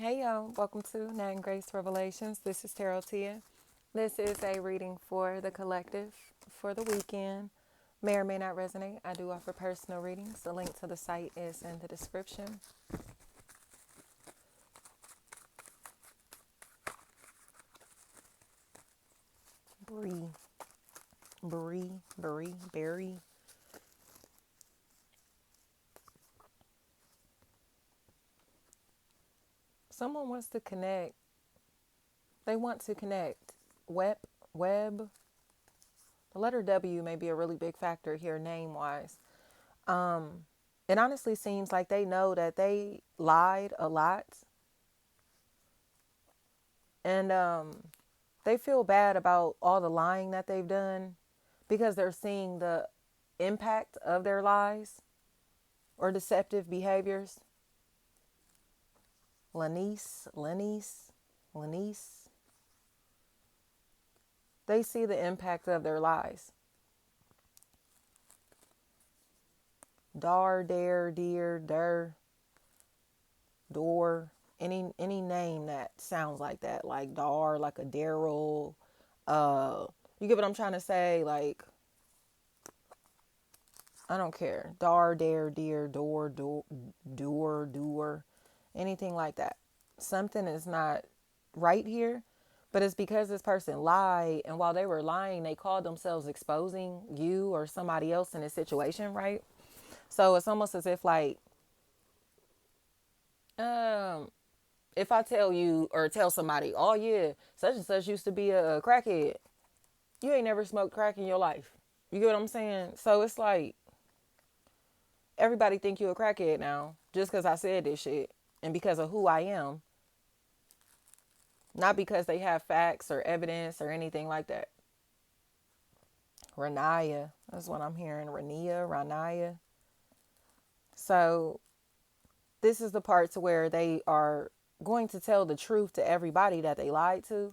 Hey y'all, welcome to Nat and Grace Revelations. This is Tarot Tia. This is a reading for the collective for the weekend. May or may not resonate. I do offer personal readings. The link to the site is in the description. Bree, Berry. Someone wants to connect. They want to connect. Web. The letter W may be a really big factor here name wise. It honestly seems like they know that they lied a lot. And they feel bad about all the lying that they've done because they're seeing the impact of their lies or deceptive behaviors. Lanice. They see the impact of their lies. Dar, dare, dear, der, door, any name that sounds like that, like Dar, like a Daryl. You get what I'm trying to say? Like, I don't care. Dar, dare, dear, doer, anything like that. Something is not right here, but it's because this person lied. And while they were lying, they called themselves exposing you or somebody else in a situation, right? So it's almost as if like, um, if I tell you or tell somebody, oh yeah, such and such used to be a crackhead. You ain't never smoked crack in your life. You get what I'm saying? So it's like, everybody think you a crackhead now just because I said this shit and because of who I am, not because they have facts or evidence or anything like that. Ranaya, that's what I'm hearing. Ranaya. So this is the part to where they are going to tell the truth to everybody that they lied to,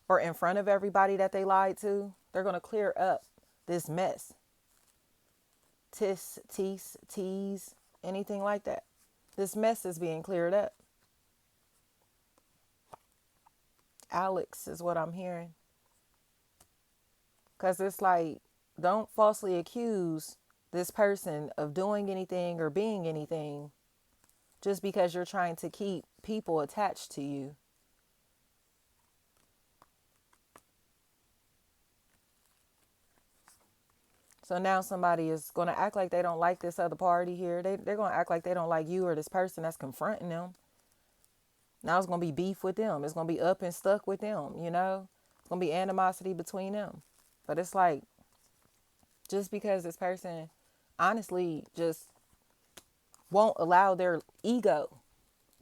or in front of everybody that they lied to. They're going to clear up this mess. Tease, anything like that. This mess is being cleared up. Alex is what I'm hearing. Because it's like, don't falsely accuse this person of doing anything or being anything just because you're trying to keep people attached to you. So now somebody is going to act like they don't like this other party here. They're going to act like they don't like you or this person that's confronting them. Now it's going to be beef with them. It's going to be up and stuck with them, you know? It's going to be animosity between them. But it's like, just because this person honestly just won't allow their ego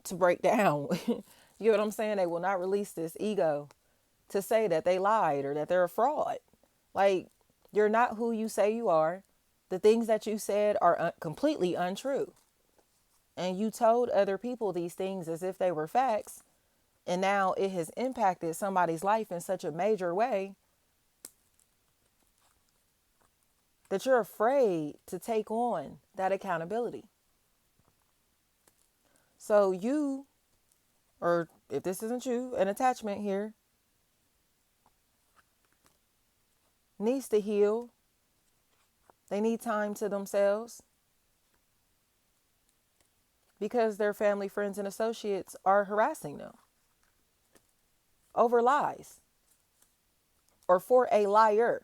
to break down. You get what I'm saying? They will not release this ego to say that they lied or that they're a fraud. Like, you're not who you say you are. The things that you said are completely untrue. And you told other people these things as if they were facts. And now it has impacted somebody's life in such a major way that you're afraid to take on that accountability. So you, or if this isn't you, an attachment here, needs to heal. They need time to themselves because their family, friends, and associates are harassing them over lies or for a liar.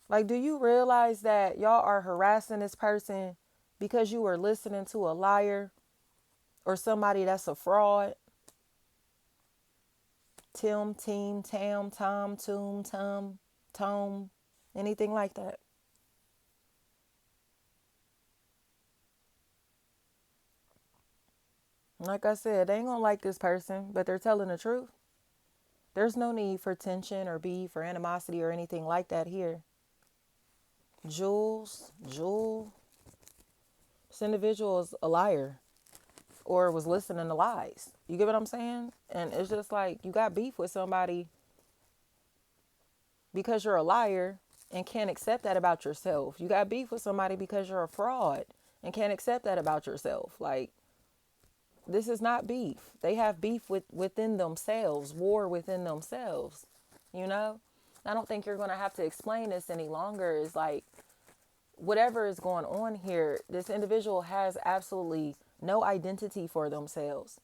Like, do you realize that y'all are harassing this person because you were listening to a liar or somebody that's a fraud? Tim, team, tam, tom, toom, tum, tome, anything like that. Like I said, they ain't gonna like this person, but they're telling the truth. There's no need for tension or beef or animosity or anything like that here. Jewel, this individual is a liar or was listening to lies. You get what I'm saying? And it's just like, you got beef with somebody because you're a liar and can't accept that about yourself. You got beef with somebody because you're a fraud and can't accept that about yourself. Like, This is not beef. They have beef within themselves, war within themselves. You know? I don't think you're going to have to explain this any longer. It's like whatever is going on here, this individual has absolutely no identity for themselves.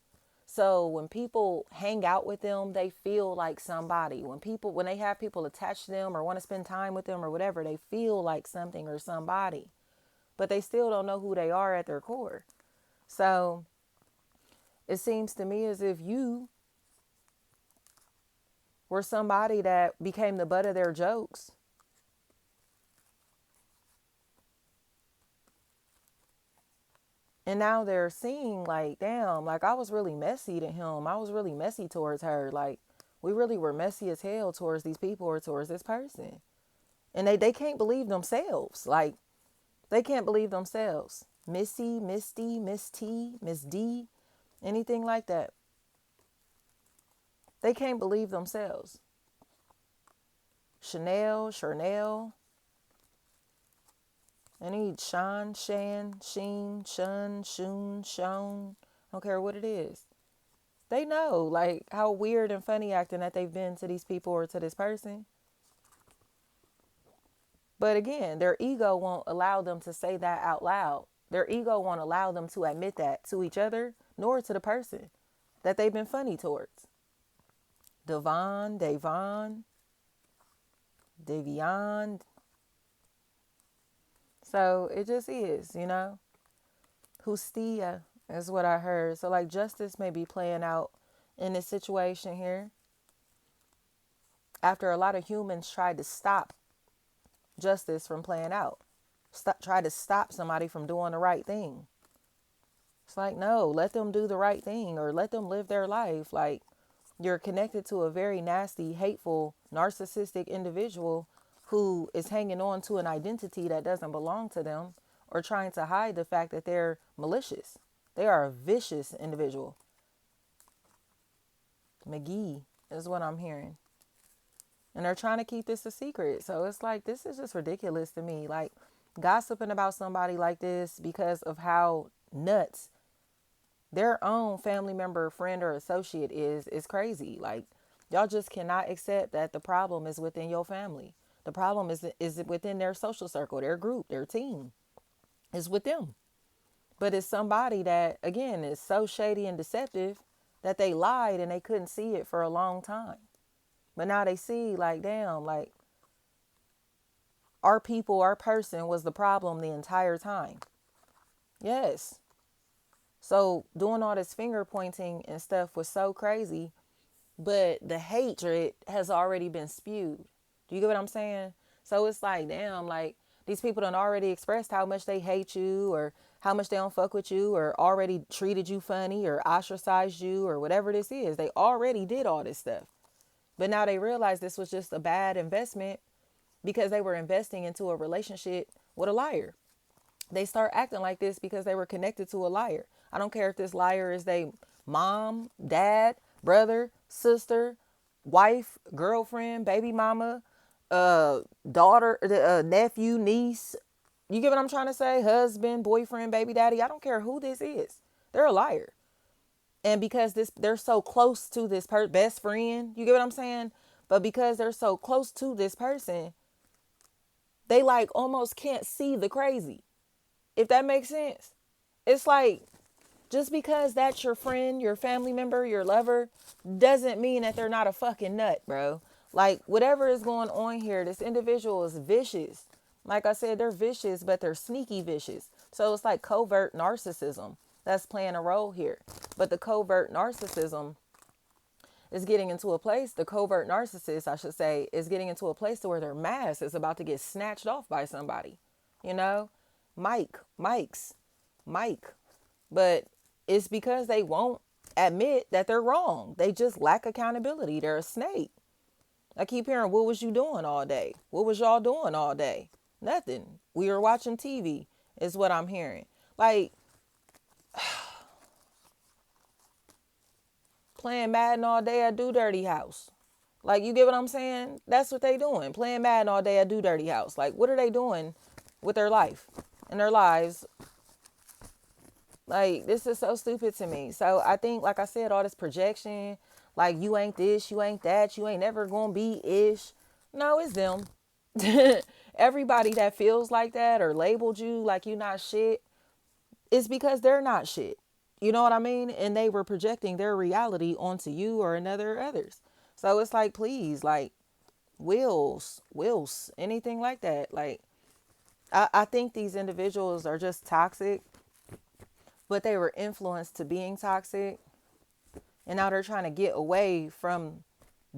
So when people hang out with them, they feel like somebody. When they have people attached to them or want to spend time with them or whatever, they feel like something or somebody. But they still don't know who they are at their core. So it seems to me as if you were somebody that became the butt of their jokes. And now they're seeing like, damn, like I was really messy to him. I was really messy towards her. Like we really were messy as hell towards these people or towards this person. And they can't believe themselves. Like they can't believe themselves. Missy, Misty, Miss T, Miss D, anything like that. They can't believe themselves. Chanel, any Sean, Shan, Sheen, Shun, Shoon, Shone. I don't care what it is. They know like how weird and funny acting that they've been to these people or to this person. But again, their ego won't allow them to say that out loud. Their ego won't allow them to admit that to each other, nor to the person that they've been funny towards. Devon, Davion. So it just is, you know. Hustia is what I heard. So like justice may be playing out in this situation here. After a lot of humans tried to stop justice from playing out. Try to stop somebody from doing the right thing. It's like, no, let them do the right thing or let them live their life. Like you're connected to a very nasty, hateful, narcissistic individual who is hanging on to an identity that doesn't belong to them or trying to hide the fact that they're malicious. They are a vicious individual. McGee is what I'm hearing. And they're trying to keep this a secret. So it's like, this is just ridiculous to me. Like gossiping about somebody like this because of how nuts their own family member, friend, or associate is crazy. Like y'all just cannot accept that the problem is within your family. The problem is within their social circle, their group, their team. It's with them. But it's somebody that, again, is so shady and deceptive that they lied and they couldn't see it for a long time. But now they see like, damn, like our people, our person was the problem the entire time. Yes. So doing all this finger pointing and stuff was so crazy, but the hatred has already been spewed. Do you get what I'm saying? So it's like, damn, like these people done already expressed how much they hate you or how much they don't fuck with you or already treated you funny or ostracized you or whatever this is. They already did all this stuff. But now they realize this was just a bad investment because they were investing into a relationship with a liar. They start acting like this because they were connected to a liar. I don't care if this liar is their mom, dad, brother, sister, wife, girlfriend, baby mama, daughter, nephew, niece. You get what I'm trying to say? Husband, boyfriend, baby daddy. I don't care who this is. They're a liar. And because they're so close to this best friend, you get what I'm saying? But because they're so close to this person, they like almost can't see the crazy. If that makes sense. It's like, just because that's your friend, your family member, your lover, doesn't mean that they're not a fucking nut, bro. Like, whatever is going on here, this individual is vicious. Like I said, they're vicious, but they're sneaky vicious. So it's like covert narcissism that's playing a role here. But the covert narcissism is getting into a place, the covert narcissist, I should say, is getting into a place to where their mask is about to get snatched off by somebody. You know? Mike. But it's because they won't admit that they're wrong. They just lack accountability. They're a snake. I keep hearing, what was you doing all day? What was y'all doing all day? Nothing. We were watching TV is what I'm hearing. Like, playing Madden all day at Do Dirty House. Like, you get what I'm saying? That's what they doing. Playing Madden all day at Do Dirty House. Like, what are they doing with their life and their lives Like, this is so stupid to me. So I think, like I said, all this projection, like, you ain't this, you ain't that, you ain't never gonna be ish. No, it's them. Everybody that feels like that or labeled you like you not shit, it's because they're not shit. You know what I mean? And they were projecting their reality onto you or another others. So it's like, please, like, wills, anything like that. Like, I think these individuals are just toxic, but they were influenced to being toxic. And now they're trying to get away from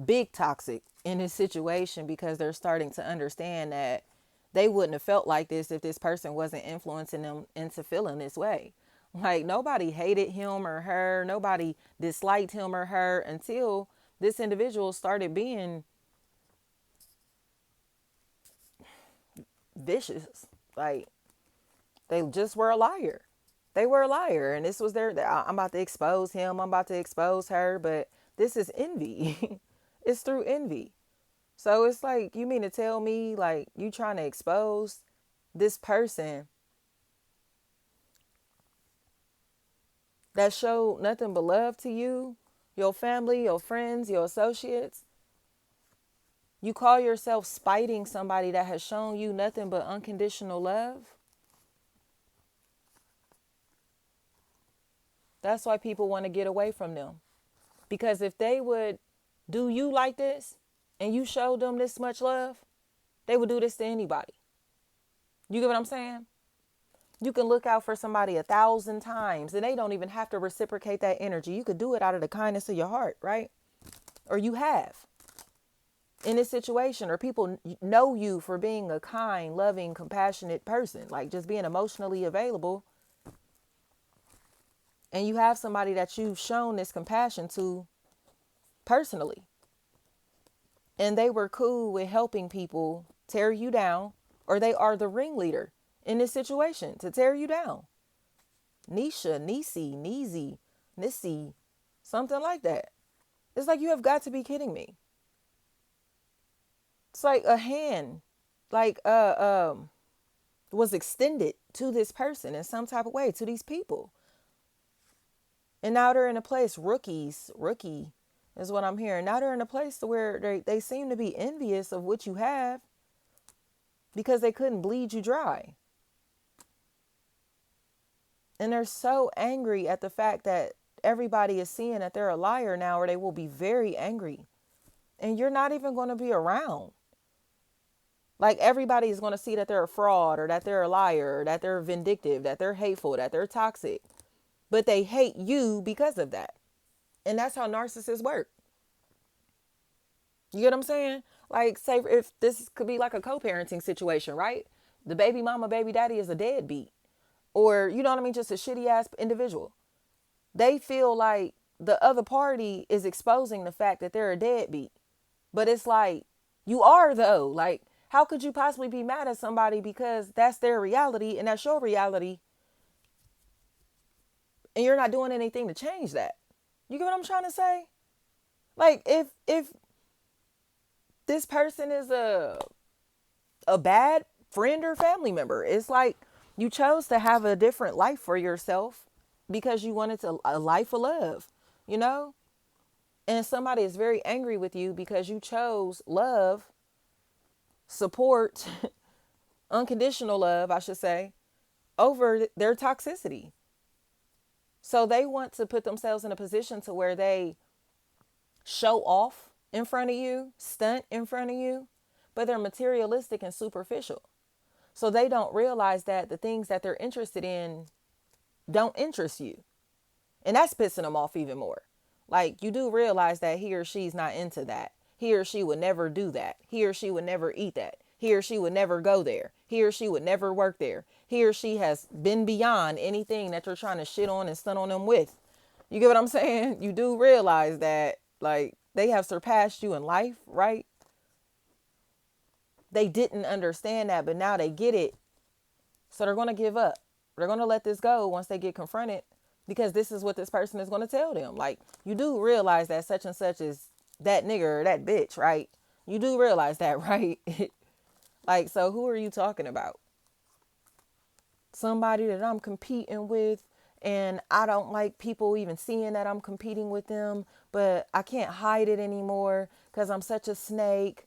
big toxic in this situation because they're starting to understand that they wouldn't have felt like this if this person wasn't influencing them into feeling this way. Like, nobody hated him or her, nobody disliked him or her until this individual started being vicious. Like, they just were a liar. They were a liar, and this was I'm about to expose him, I'm about to expose her, but this is envy. It's through envy. So it's like, you mean to tell me, like, you trying to expose this person that showed nothing but love to you, your family, your friends, your associates? You call yourself spiting somebody that has shown you nothing but unconditional love? That's why people want to get away from them. Because if they would do you like this and you showed them this much love, they would do this to anybody. You get what I'm saying? You can look out for somebody 1,000 times and they don't even have to reciprocate that energy. You could do it out of the kindness of your heart, right? Or you have in this situation, or people know you for being a kind, loving, compassionate person, like just being emotionally available. And you have somebody that you've shown this compassion to personally. And they were cool with helping people tear you down, or they are the ringleader in this situation to tear you down. Nisha, Nisi, Nizi, Nissy, something like that. It's like, you have got to be kidding me. It's like a hand, like was extended to this person in some type of way, to these people. And now they're in a place, rookie is what I'm hearing. Now they're in a place to where they seem to be envious of what you have because they couldn't bleed you dry. And they're so angry at the fact that everybody is seeing that they're a liar now, or they will be very angry. And you're not even going to be around. Like, everybody is going to see that they're a fraud, or that they're a liar, or that they're vindictive, that they're hateful, that they're toxic. But they hate you because of that. And that's how narcissists work. You get what I'm saying? Like, say if this could be like a co-parenting situation, right? The baby mama, baby daddy is a deadbeat. Or, you know what I mean? Just a shitty ass individual. They feel like the other party is exposing the fact that they're a deadbeat. But it's like, you are though. Like, how could you possibly be mad at somebody because that's their reality and that's your reality, and you're not doing anything to change that? You get what I'm trying to say? Like, if this person is a bad friend or family member, it's like, you chose to have a different life for yourself because you wanted a life of love, you know? And somebody is very angry with you because you chose love, support, unconditional love, I should say, over their toxicity. So they want to put themselves in a position to where they show off in front of you, stunt in front of you, but they're materialistic and superficial. So they don't realize that the things that they're interested in don't interest you. And that's pissing them off even more. Like, you do realize that he or she's not into that. He or she would never do that. He or she would never eat that. He or she would never go there. He or she would never work there. He or she has been beyond anything that you're trying to shit on and stun on them with. You get what I'm saying? You do realize that, like, they have surpassed you in life, right? They didn't understand that, but now they get it. So they're going to give up. They're going to let this go once they get confronted, because this is what this person is going to tell them. Like, you do realize that such and such is that nigga or that bitch, right? You do realize that, right? Like, so who are you talking about? Somebody that I'm competing with And I don't like people even seeing that I'm competing with them, but I can't hide it anymore because I'm such a snake.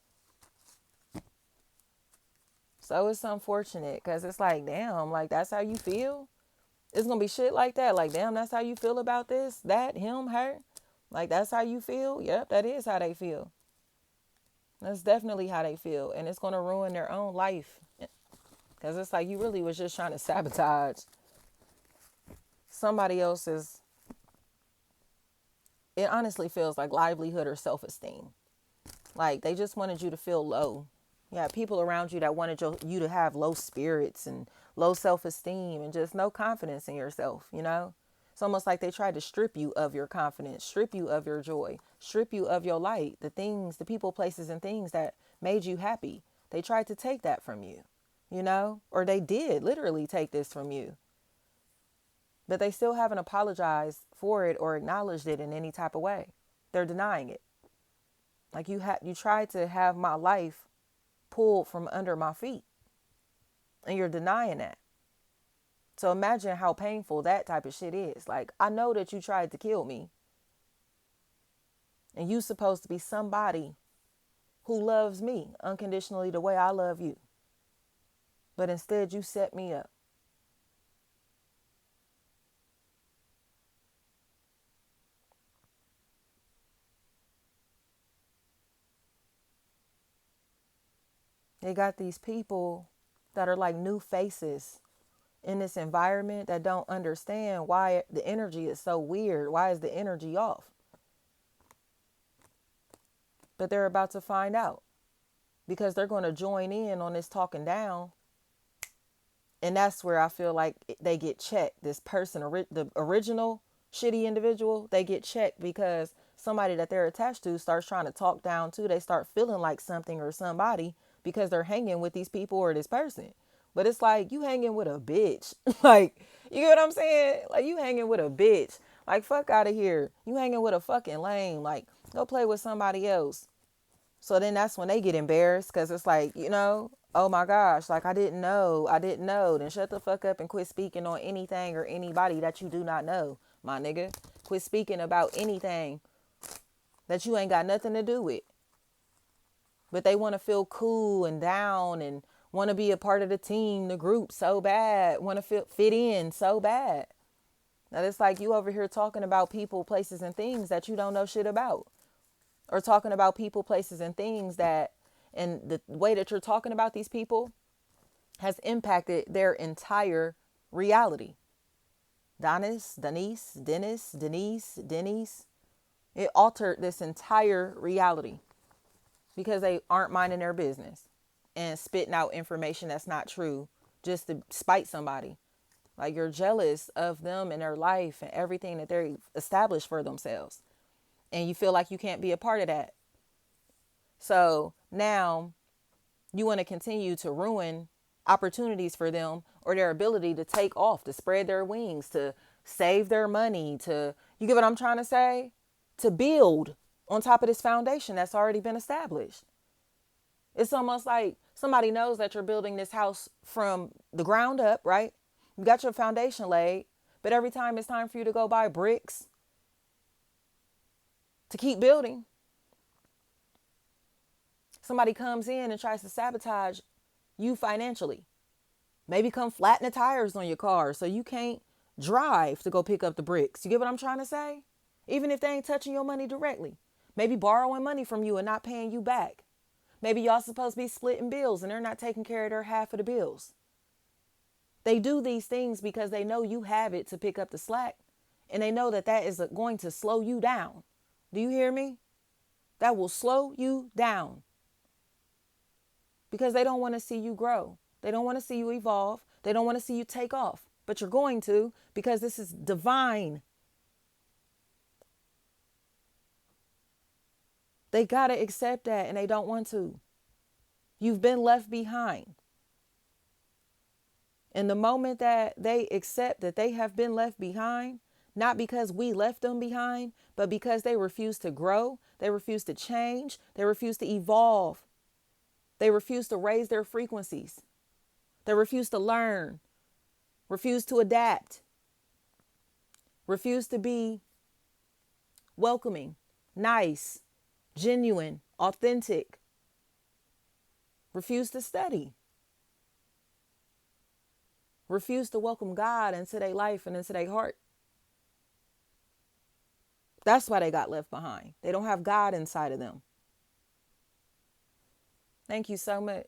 So it's unfortunate because it's like, damn, like that's how you feel? It's gonna be shit like that. Like, damn, that's how you feel about this, that, him, her. Like, that's how you feel? Yep, that is how they feel. That's definitely how they feel. And it's gonna ruin their own life. Because it's like you really was just trying to sabotage somebody else's, it honestly feels like livelihood or self-esteem. Like they just wanted you to feel low. Yeah, people around you that wanted you to have low spirits and low self-esteem and just no confidence in yourself, you know? It's almost like they tried to strip you of your confidence, strip you of your joy, strip you of your light, the things, the people, places, and things that made you happy. They tried to take that from you, you know? Or they did literally take this from you. But they still haven't apologized for it or acknowledged it in any type of way. They're denying it. Like you tried to have my life pulled from under my feet and you're denying that. So imagine how painful that type of shit is. Like, I know that you tried to kill me and you supposed to be somebody who loves me unconditionally the way I love you. But instead you set me up. They got these people that are like new faces in this environment that don't understand why the energy is so weird. Why is the energy off? But they're about to find out because they're going to join in on this talking down. And that's where I feel like they get checked. This person, the original shitty individual, they get checked because somebody that they're attached to starts trying to talk down to. They start feeling like something or somebody because they're hanging with these people or this person. But it's like you hanging with a bitch. Like, you get what I'm saying? Like, you hanging with a bitch. Like, fuck out of here. You hanging with a fucking lame. Like, go play with somebody else. So then that's when they get embarrassed because it's like, you know, oh my gosh, like I didn't know. I didn't know. Then shut the fuck up and quit speaking on anything or anybody that you do not know, my nigga. Quit speaking about anything that you ain't got nothing to do with. But they want to feel cool and down and want to be a part of the team, the group so bad, want to fit in so bad. Now it's like you over here talking about people, places, and things that you don't know shit about. Or talking about people, places, and things that, and the way that you're talking about these people has impacted their entire reality. Denise. It altered this entire reality because they aren't minding their business and spitting out information that's not true just to spite somebody. Like you're jealous of them and their life and everything that they've established for themselves. And you feel like you can't be a part of that. So now you want to continue to ruin opportunities for them or their ability to take off, to spread their wings, to save their money, to, you get what I'm trying to say? To build on top of this foundation that's already been established. It's almost like somebody knows that you're building this house from the ground up, right? You got your foundation laid, but every time it's time for you to go buy bricks to keep building, somebody comes in and tries to sabotage you financially. Maybe come flatten the tires on your car so you can't drive to go pick up the bricks. You get what I'm trying to say? Even if they ain't touching your money directly. Maybe borrowing money from you and not paying you back. Maybe y'all supposed to be splitting bills and they're not taking care of their half of the bills. They do these things because they know you have it to pick up the slack. And they know that that is going to slow you down. Do you hear me? That will slow you down. Because they don't want to see you grow. They don't want to see you evolve. They don't want to see you take off. But you're going to, because this is divine. They got to accept that and they don't want to. You've been left behind. And the moment that they accept that they have been left behind, not because we left them behind, but because they refuse to grow, they refuse to change, they refuse to evolve. They refuse to raise their frequencies. They refuse to learn, refuse to adapt. Refuse to be welcoming, nice, genuine, authentic. Refuse to study. Refuse to welcome God into their life and into their heart. That's why they got left behind. They don't have God inside of them. Thank you so much.